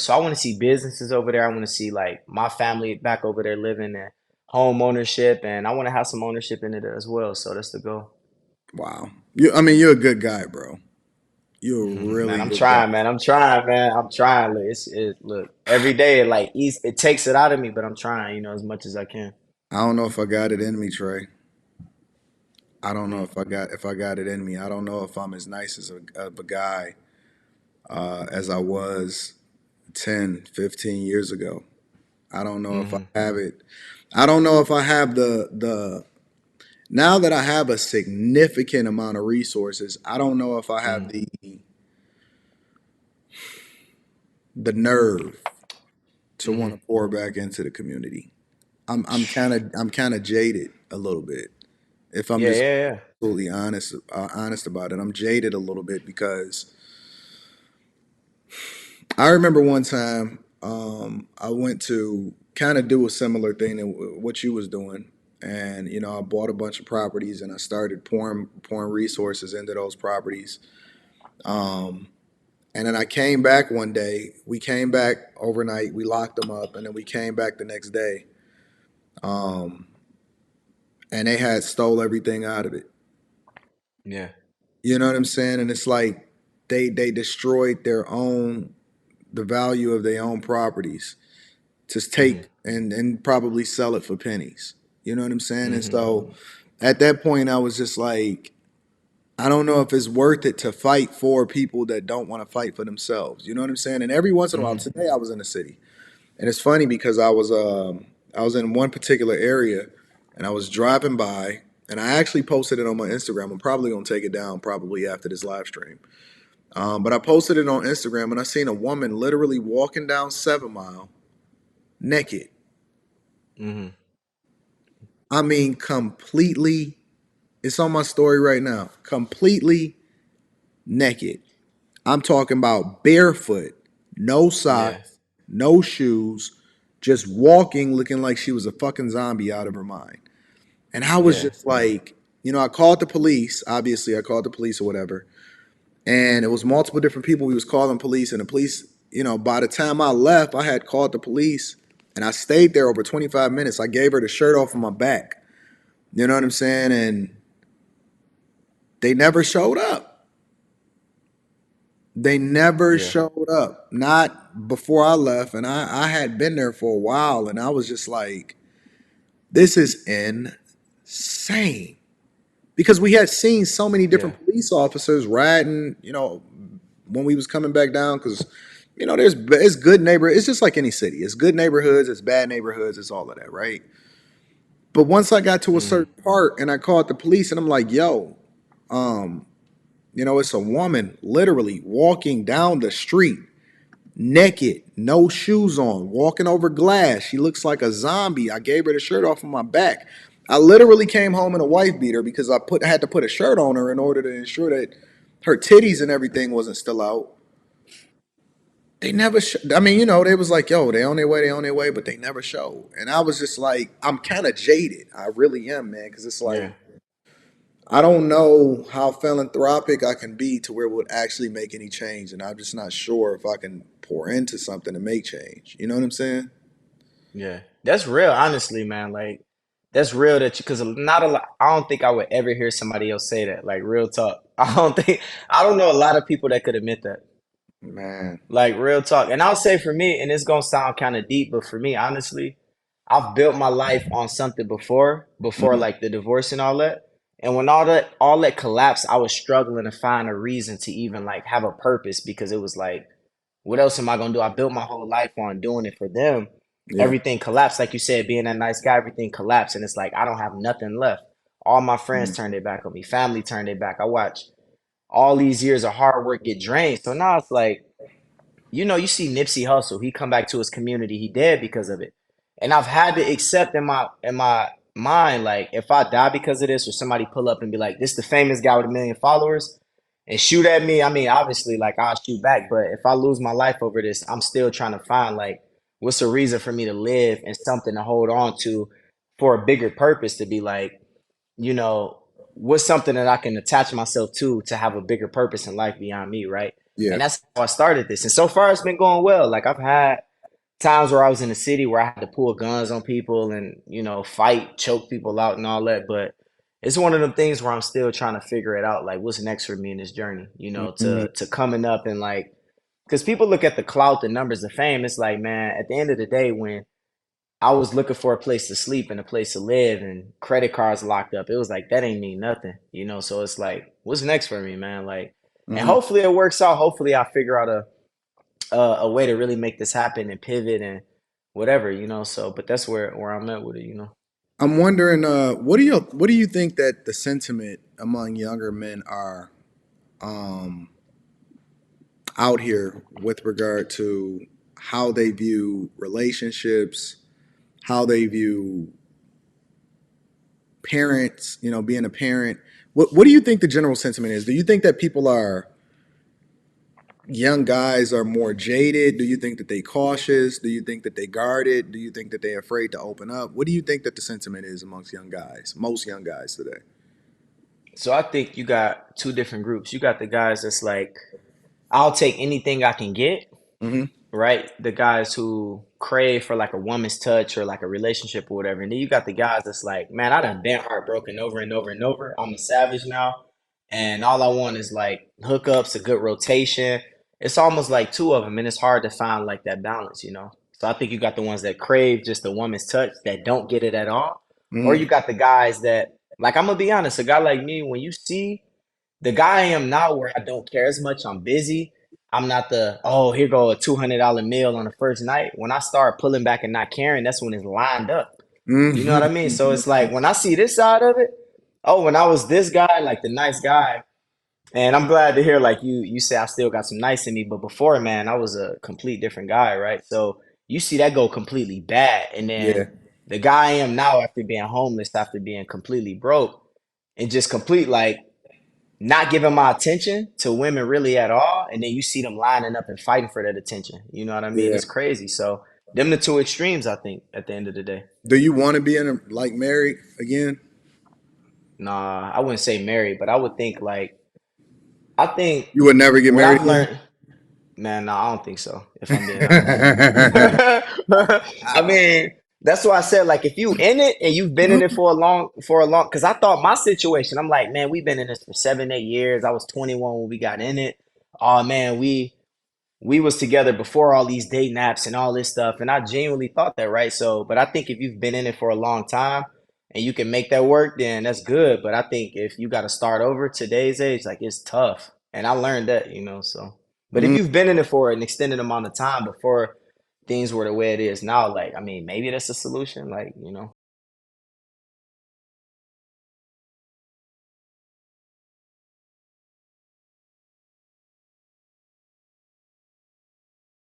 So I want to see businesses over there. I want to see like my family back over there living and home ownership, and I want to have some ownership in it as well. So that's the goal. Wow. I mean, you're a good guy, bro. You're a Man, really I'm good guy. trying, man. I'm trying, man. I'm trying. Look, look every day. Like it takes it out of me, but I'm trying, as much as I can. I don't know if I got it in me, Trey. I don't know Mm, if I got it in me. I don't know if I'm as nice of a guy as I was 10, 15 years ago. I don't know if I hmm have it. I don't know if I have the now that I have a significant amount of resources, I don't know if I have hmm the nerve to want to hmm pour back into the community. I'm kind of jaded a little bit. If I'm Yeah, just yeah, yeah. absolutely honest about it, I'm jaded a little bit because I remember one time I went to kind of do a similar thing to what you was doing, and I bought a bunch of properties and I started pouring resources into those properties. Um, and then I came back one day. We came back overnight. We locked them up, and then we came back the next day. Um, and they had stole everything out of it. Yeah. You know what I'm saying? And it's like they destroyed the value of their own properties to hmm take and probably sell it for pennies. You know what I'm saying? And hmm so at that point, I was just like, I don't know if it's worth it to fight for people that don't want to fight for themselves. You know what I'm saying? And every once in a while, hmm today I was in the city, and it's funny because I was in one particular area, and I was driving by, and I actually posted it on my Instagram. I'm probably gonna take it down probably after this live stream. But I posted it on Instagram, and I seen a woman literally walking down 7 Mile naked. hmm I mean, completely. It's on my story right now. Completely naked. I'm talking about barefoot, no Yeah. socks, no shoes, just walking, looking like she was a fucking zombie out of her mind. And I was Yeah. just like, I called the police. Obviously, I called the police or whatever. And it was multiple different people. We was calling police, and the police, by the time I left, I had called the police, and I stayed there over 25 minutes. I gave her the shirt off of my back. You know what I'm saying? And they never showed up. They never Yeah. showed up. Not before I left. And I had been there for a while, and I was just like, this is insane. Because we had seen so many Yeah. different police officers riding, when we was coming back down, because there's it's good neighbor. It's just like any city. It's good neighborhoods. It's bad neighborhoods. It's all of that, right? But once I got to a hmm certain part, and I called the police, and I'm like, "Yo, um, it's a woman literally walking down the street naked, no shoes on, walking over glass. She looks like a zombie. I gave her the shirt off of my back. I literally came home in a wife beater because I had to put a shirt on her in order to ensure that her titties and everything wasn't still out. They never I mean, they was like, yo, they on their way, but they never show. And I was just like, I'm kind of jaded. I really am, man, because it's Yeah. like I don't know how philanthropic I can be to where it would actually make any change, and I'm just not sure if I can pour into something to make change. You know what I'm saying? Yeah. That's real, honestly, man. Like that's real that you because not a lot. I don't think I would ever hear somebody else say that. Like real talk. I don't know a lot of people that could admit that. Man. Like real talk. And I'll say for me, and it's gonna sound kind of deep, but for me, honestly, I've built my life on something before Mhm. like the divorce and all that. And when all that collapsed, I was struggling to find a reason to even like have a purpose because it was like, what else am I gonna do? I built my whole life on doing it for them. Yeah. Everything collapsed, like you said, being that nice guy, everything collapsed, and it's like I don't have nothing left. All my friends Mhm. turned their back on me, family turned their back. I watched all these years of hard work get drained. So now it's like you see Nipsey Hussle, he come back to his community, he dead because of it. And I've had to accept in my mind, like if I die because of this, or somebody pull up and be like, this the famous guy with 1 million followers and shoot at me, I mean, obviously like I'll shoot back. But if I lose my life over this, I'm still trying to find like what's a reason for me to live and something to hold on to for a bigger purpose to be like, you know, what's something that I can attach myself to have a bigger purpose in life beyond me, right? Yeah. And that's how I started this. And so far it's been going well. Like I've had times where I was in the city where I had to pull guns on people and, fight, choke people out and all that. But it's one of them things where I'm still trying to figure it out. Like what's next for me in this journey, Hmm. to coming up and like, because people look at the clout, the numbers, the fame. It's like, man, at the end of the day, when I was looking for a place to sleep and a place to live and credit cards locked up, it was like, that ain't mean nothing, So it's like, what's next for me, man? Like, and Hmm. hopefully it works out. Hopefully I figure out a way to really make this happen and pivot and whatever, So, but that's where I'm at with it. I'm wondering, what do you think that the sentiment among younger men are um, out here with regard to how they view relationships, how they view parents, being a parent. What do you think the general sentiment is? Do you think that young guys are more jaded? Do you think that they cautious? Do you think that they guarded? Do you think that they're afraid to open up? What do you think that the sentiment is amongst young guys, most young guys today? So I think you got two different groups. You got the guys that's like, I'll take anything I can get, Hmm. right? The guys who crave for like a woman's touch or like a relationship or whatever. And then you got the guys that's like, man, I done been heartbroken over and over and over. I'm a savage now. And all I want is like hookups, a good rotation. It's almost like two of them, and it's hard to find like that balance. So I think you got the ones that crave just a woman's touch that don't get it at all. Or Hmm. you got the guys that, like, I'm gonna be honest, a guy like me, when you see the guy I am now where I don't care as much. I'm busy. I'm not the, oh, here go a $200 meal on the first night. When I start pulling back and not caring, that's when it's lined up. You know what I mean? So Hmm. it's like when I see this side of it, oh, when I was this guy, like the nice guy, and I'm glad to hear like you say I still got some nice in me, but before, man, I was a complete different guy, right? So you see that go completely bad. And then Yeah. the guy I am now after being homeless, after being completely broke, and just complete like not giving my attention to women really at all, and then you see them lining up and fighting for that attention. You know what I mean? Yeah. It's crazy. So them the two extremes, I think, at the end of the day. Do you want to be in a like married again? Nah, I wouldn't say married, but I would think like I think You would never get what married I've again? learned, man, no, I don't think so, if I'm being honest. I mean, that's why I said like if you in it and you've been in it for a long because I thought my situation, I'm like, man, we've been in this for 7, 8 years. I was 21 when we got in it. Oh man, we was together before all these date naps and all this stuff, and I genuinely thought that, right? So but I think if you've been in it for a long time and you can make that work, then that's good. But I think if you got to start over today's age, like it's tough, and I learned that. So but if Mm. you've been in it for an extended amount of time before things were the way it is now, like I mean maybe that's a solution, like